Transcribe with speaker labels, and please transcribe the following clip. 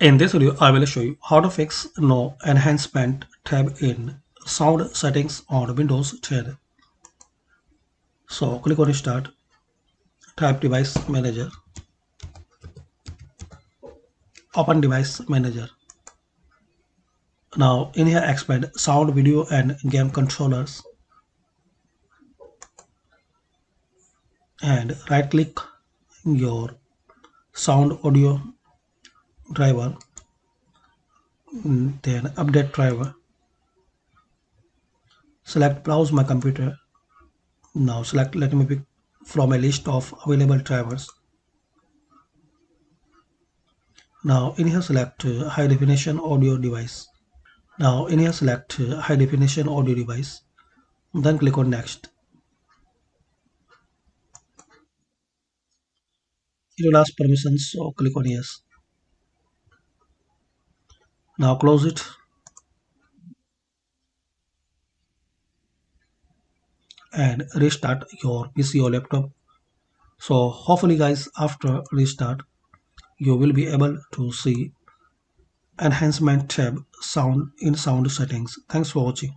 Speaker 1: In this video, I will show you how to fix no enhancement tab in sound settings on Windows 10. So click on Start, type Device Manager, open Device Manager. Now in here expand sound, video and game controllers and right click your sound audio driver, then update driver. Select browse my computer. Now select let me pick from a list of available drivers. Now in here select high definition audio device. Now in here select high definition audio device. Then click on next. It will ask permissions, so click on yes. Now close it and restart your PC or laptop. So hopefully guys, after restart you will be able to see enhancement tab sound in sound settings. Thanks for watching.